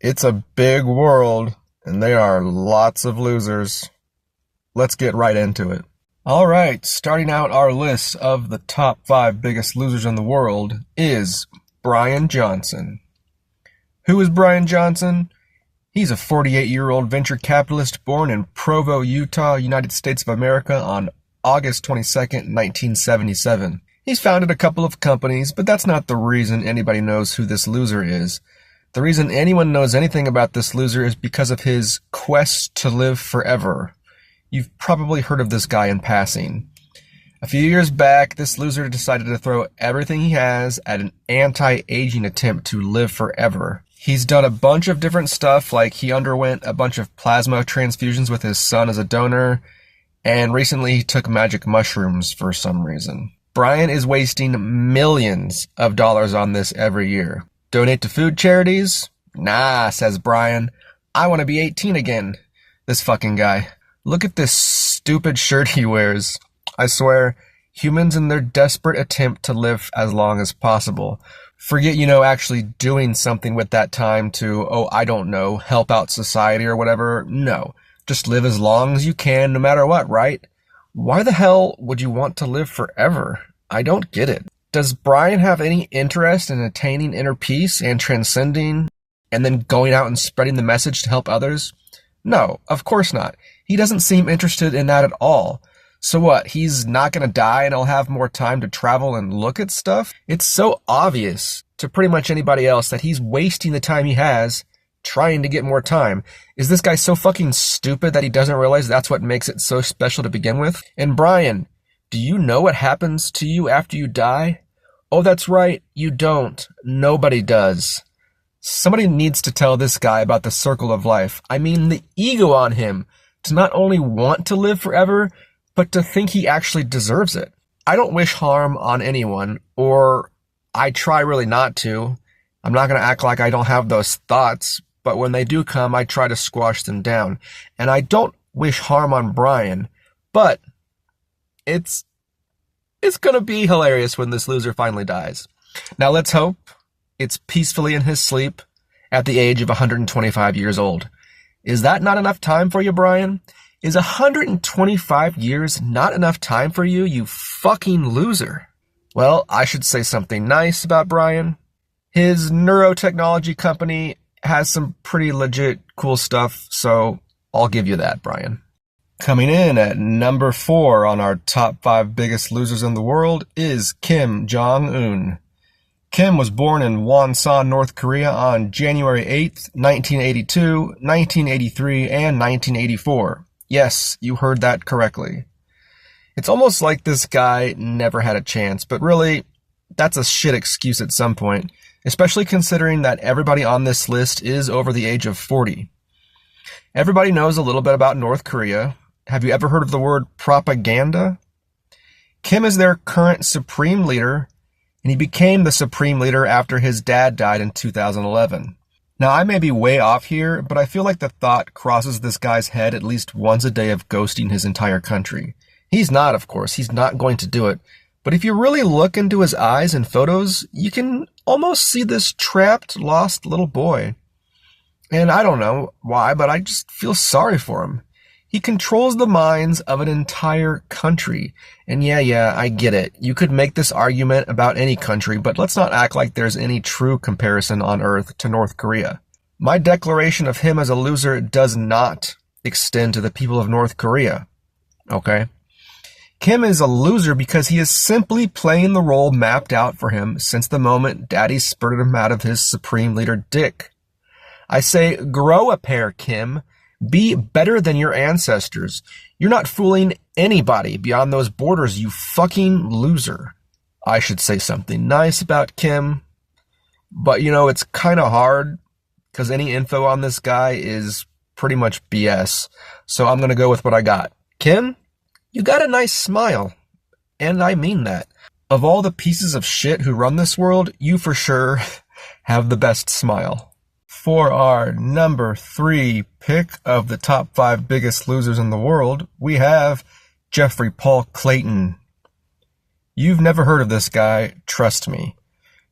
It's a big world, and there are lots of losers. Let's get right into it. All right, starting out our list of the top 5 biggest losers in the world is Brian Johnson. Who is Brian Johnson? He's a 48-year-old venture capitalist born in Provo, Utah, United States of America on August 22nd, 1977. He's founded a couple of companies, but that's not the reason anybody knows who this loser is. The reason anyone knows anything about this loser is because of his quest to live forever. You've probably heard of this guy in passing. A few years back, this loser decided to throw everything he has at an anti-aging attempt to live forever. He's done a bunch of different stuff, like he underwent a bunch of plasma transfusions with his son as a donor, and recently he took magic mushrooms for some reason. Brian is wasting millions of dollars on this every year. Donate to food charities? Nah, says Brian. I want to be 18 again. This fucking guy. Look at this stupid shirt he wears. I swear, humans in their desperate attempt to live as long as possible. Forget, actually doing something with that time to, I don't know, help out society or whatever. No. Just live as long as you can, no matter what, right? Why the hell would you want to live forever? I don't get it. Does Brian have any interest in attaining inner peace and transcending and then going out and spreading the message to help others? No, of course not. He doesn't seem interested in that at all. So what, he's not going to die and he'll have more time to travel and look at stuff? It's so obvious to pretty much anybody else that he's wasting the time he has trying to get more time. Is this guy so fucking stupid that he doesn't realize that's what makes it so special to begin with? And Brian, do you know what happens to you after you die? Oh, that's right, you don't. Nobody does. Somebody needs to tell this guy about the circle of life. I mean, the ego on him to not only want to live forever, but to think he actually deserves it. I don't wish harm on anyone, or I try really not to. I'm not going to act like I don't have those thoughts, but when they do come, I try to squash them down. And I don't wish harm on Brian, but it's going to be hilarious when this loser finally dies. Now let's hope it's peacefully in his sleep at the age of 125 years old. Is that not enough time for you, Brian? Is 125 years not enough time for you, you fucking loser? Well, I should say something nice about Brian. His neurotechnology company has some pretty legit cool stuff, so I'll give you that, Brian. Coming in at number 4 on our top 5 biggest losers in the world is Kim Jong-un. Kim was born in Wonsan, North Korea on January 8th, 1982, 1983, and 1984. Yes, you heard that correctly. It's almost like this guy never had a chance, but really, that's a shit excuse at some point, especially considering that everybody on this list is over the age of 40. Everybody knows a little bit about North Korea. Have you ever heard of the word propaganda? Kim is their current supreme leader, and he became the supreme leader after his dad died in 2011. Now, I may be way off here, but I feel like the thought crosses this guy's head at least once a day of ghosting his entire country. He's not, of course. He's not going to do it. But if you really look into his eyes in photos, you can almost see this trapped, lost little boy. And I don't know why, but I just feel sorry for him. He controls the minds of an entire country. And yeah, I get it. You could make this argument about any country, but let's not act like there's any true comparison on Earth to North Korea. My declaration of him as a loser does not extend to the people of North Korea. Okay? Kim is a loser because he is simply playing the role mapped out for him since the moment Daddy spurted him out of his supreme leader dick. I say, grow a pair, Kim. Be better than your ancestors. You're not fooling anybody beyond those borders, you fucking loser. I should say something nice about Kim, but it's kind of hard because any info on this guy is pretty much BS. So I'm going to go with what I got. Kim, you got a nice smile, and I mean that. Of all the pieces of shit who run this world, you for sure have the best smile. For our number 3 pick of the top 5 biggest losers in the world, we have Jeffrey Paul Clayton. You've never heard of this guy, trust me.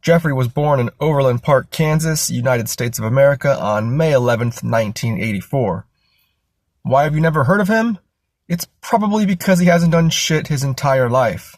Jeffrey was born in Overland Park, Kansas, United States of America on May 11th, 1984. Why have you never heard of him? It's probably because he hasn't done shit his entire life.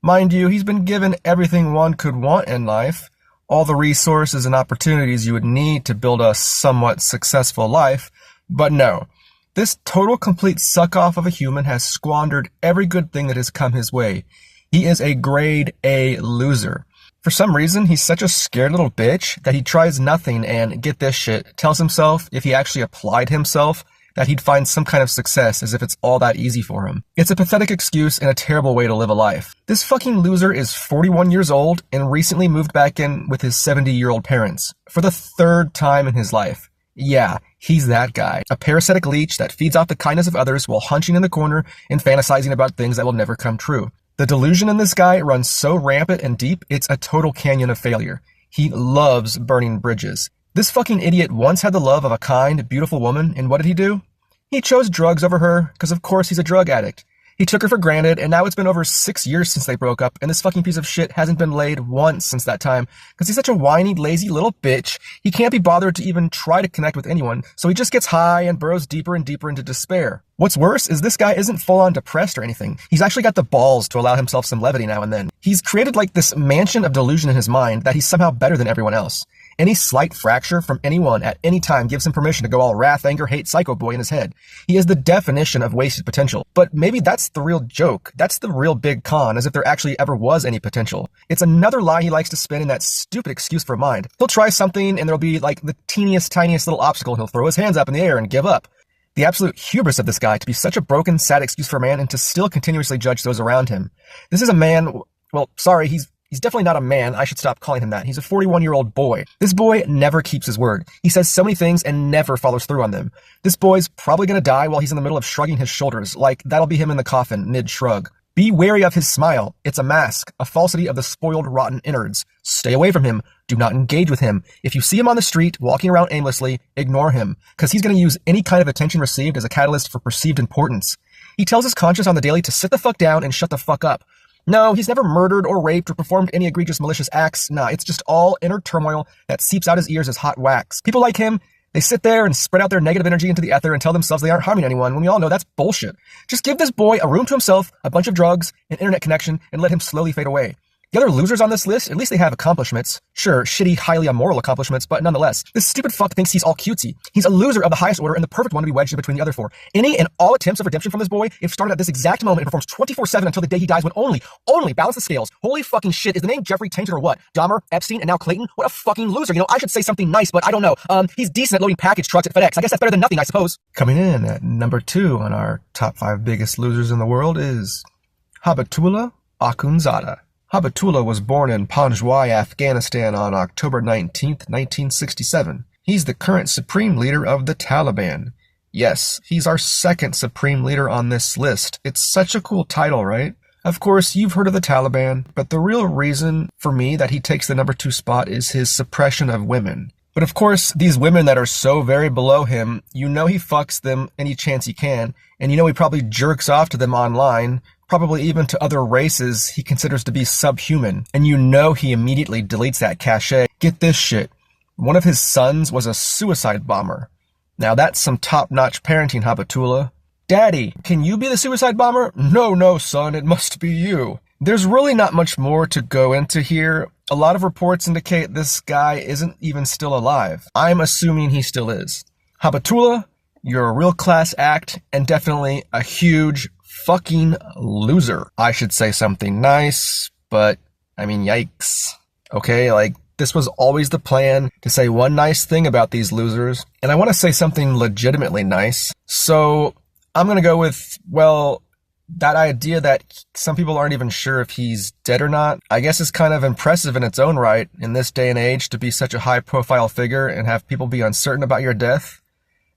Mind you, he's been given everything one could want in life, all the resources and opportunities you would need to build a somewhat successful life, but no. This total complete suck-off of a human has squandered every good thing that has come his way. He is a grade A loser. For some reason, he's such a scared little bitch that he tries nothing and, get this shit, tells himself if he actually applied himself that he'd find some kind of success as if it's all that easy for him. It's a pathetic excuse and a terrible way to live a life. This fucking loser is 41 years old and recently moved back in with his 70-year-old parents for the third time in his life. Yeah, he's that guy. A parasitic leech that feeds off the kindness of others while hunching in the corner and fantasizing about things that will never come true. The delusion in this guy runs so rampant and deep, it's a total canyon of failure. He loves burning bridges. This fucking idiot once had the love of a kind, beautiful woman, and what did he do? He chose drugs over her, because of course he's a drug addict. He took her for granted, and now it's been over 6 years since they broke up, and this fucking piece of shit hasn't been laid once since that time, because he's such a whiny, lazy little bitch, he can't be bothered to even try to connect with anyone, so he just gets high and burrows deeper and deeper into despair. What's worse is this guy isn't full-on depressed or anything. He's actually got the balls to allow himself some levity now and then. He's created like this mansion of delusion in his mind that he's somehow better than everyone else. Any slight fracture from anyone at any time gives him permission to go all wrath, anger, hate, psycho boy in his head. He is the definition of wasted potential. But maybe that's the real joke. That's the real big con, as if there actually ever was any potential. It's another lie he likes to spin in that stupid excuse for mind. He'll try something and there'll be like the teeniest, tiniest little obstacle and he'll throw his hands up in the air and give up. The absolute hubris of this guy to be such a broken, sad excuse for a man and to still continuously judge those around him. This is a man, well, sorry, He's definitely not a man. I should stop calling him that. He's a 41-year-old boy. This boy never keeps his word. He says so many things and never follows through on them. This boy's probably gonna die while he's in the middle of shrugging his shoulders, like that'll be him in the coffin, mid-shrug. Be wary of his smile. It's a mask, a falsity of the spoiled, rotten innards. Stay away from him. Do not engage with him. If you see him on the street, walking around aimlessly, ignore him, because he's gonna use any kind of attention received as a catalyst for perceived importance. He tells his conscience on the daily to sit the fuck down and shut the fuck up. No, he's never murdered or raped or performed any egregious malicious acts. Nah, it's just all inner turmoil that seeps out his ears as hot wax. People like him, they sit there and spread out their negative energy into the ether and tell themselves they aren't harming anyone, when we all know that's bullshit. Just give this boy a room to himself, a bunch of drugs, an internet connection, and let him slowly fade away. The other losers on this list, at least they have accomplishments. Sure, shitty, highly immoral accomplishments, but nonetheless. This stupid fuck thinks he's all cutesy. He's a loser of the highest order and the perfect one to be wedged in between the other four. Any and all attempts of redemption from this boy, if started at this exact moment and performs 24/7 until the day he dies, when only balance the scales. Holy fucking shit, is the name Jeffrey tainted or what? Dahmer, Epstein, and now Clayton? What a fucking loser. You know, I should say something nice, but I don't know. He's decent at loading package trucks at FedEx. I guess that's better than nothing, I suppose. Coming in at number 2 on our top 5 biggest losers in the world is Habatullah Akhundzada. Habatullah was born in Panjwai, Afghanistan on October 19th, 1967. He's the current supreme leader of the Taliban. Yes, he's our second supreme leader on this list. It's such a cool title, right? Of course, you've heard of the Taliban, but the real reason for me that he takes the number 2 spot is his suppression of women. But of course, these women that are so very below him, you know he fucks them any chance he can, and you know he probably jerks off to them online, probably even to other races he considers to be subhuman, and you know he immediately deletes that cache. Get this shit. One of his sons was a suicide bomber. Now that's some top-notch parenting, Habatullah. Daddy, can you be the suicide bomber? No, son, it must be you. There's really not much more to go into here. A lot of reports indicate this guy isn't even still alive. I'm assuming he still is. Habatullah, you're a real class act, and definitely a huge fucking loser. I should say something nice, but I mean, yikes. Okay, like, this was always the plan, to say one nice thing about these losers, and I want to say something legitimately nice. So, I'm gonna go with, well, that idea that some people aren't even sure if he's dead or not, I guess is kind of impressive in its own right, in this day and age, to be such a high-profile figure and have people be uncertain about your death.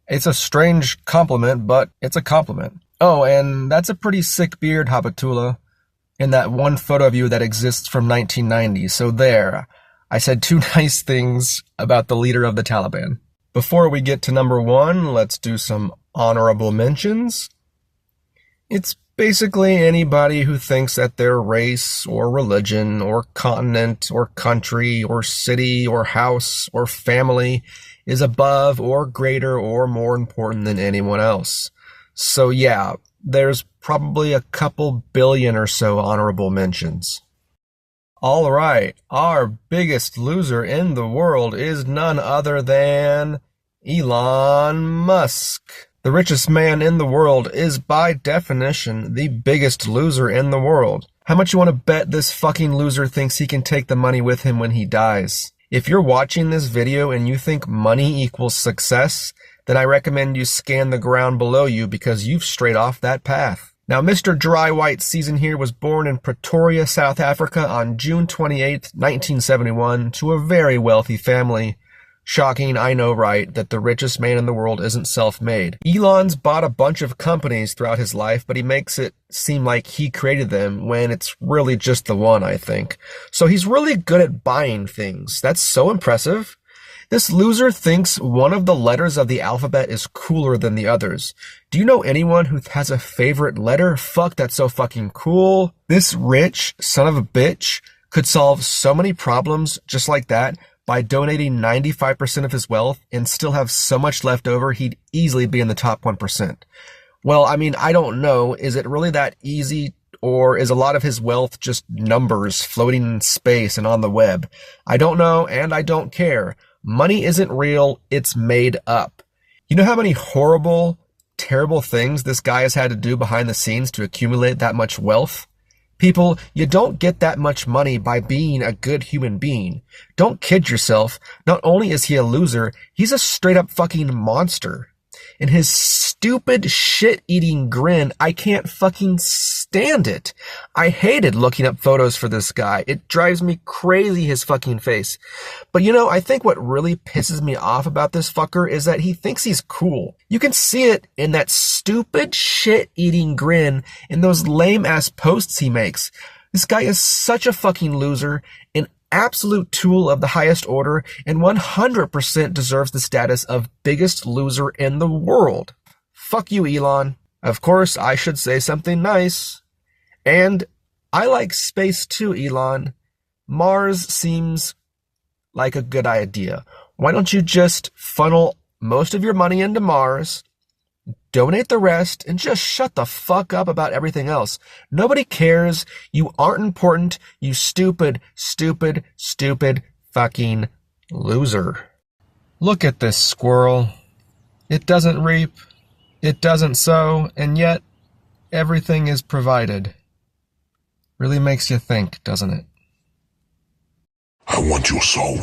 It's a strange compliment, but it's a compliment. Oh, and that's a pretty sick beard, Habatullah, in that one photo of you that exists from 1990. So there, I said 2 nice things about the leader of the Taliban. Before we get to number 1, let's do some honorable mentions. It's Basically, anybody who thinks that their race or religion or continent or country or city or house or family is above or greater or more important than anyone else. So yeah, there's probably a couple billion or so honorable mentions. All right, our biggest loser in the world is none other than Elon Musk. The richest man in the world is, by definition, the biggest loser in the world. How much you want to bet this fucking loser thinks he can take the money with him when he dies? If you're watching this video and you think money equals success, then I recommend you scan the ground below you because you've strayed off that path. Now, Mr. Dry White Season here was born in Pretoria, South Africa on June 28, 1971, to a very wealthy family. Shocking, I know, right, that the richest man in the world isn't self-made. Elon's bought a bunch of companies throughout his life, but he makes it seem like he created them when it's really just the one, I think. So he's really good at buying things. That's so impressive. This loser thinks one of the letters of the alphabet is cooler than the others. Do you know anyone who has a favorite letter? Fuck, that's so fucking cool. This rich son of a bitch could solve so many problems just like that by donating 95% of his wealth and still have so much left over, he'd easily be in the top 1%. Well, I mean, I don't know. Is it really that easy, or is a lot of his wealth just numbers floating in space and on the web? I don't know, and I don't care. Money isn't real, it's made up. You know how many horrible, terrible things this guy has had to do behind the scenes to accumulate that much wealth? People, you don't get that much money by being a good human being. Don't kid yourself. Not only is he a loser, he's a straight up fucking monster. And his stupid shit-eating grin, I can't fucking stand it. I hated looking up photos for this guy. It drives me crazy, his fucking face. But you know, I think what really pisses me off about this fucker is that he thinks he's cool. You can see it in that stupid shit-eating grin in those lame-ass posts he makes. This guy is such a fucking loser, an absolute tool of the highest order, and 100% deserves the status of biggest loser in the world. Fuck you, Elon. Of course, I should say something nice. And I like space too, Elon. Mars seems like a good idea. Why don't you just funnel most of your money into Mars, donate the rest, and just shut the fuck up about everything else? Nobody cares. You aren't important, you stupid, stupid, stupid fucking loser. Look at this squirrel. It doesn't reap, it doesn't sow, and yet everything is provided. Really makes you think, doesn't it? I want your soul.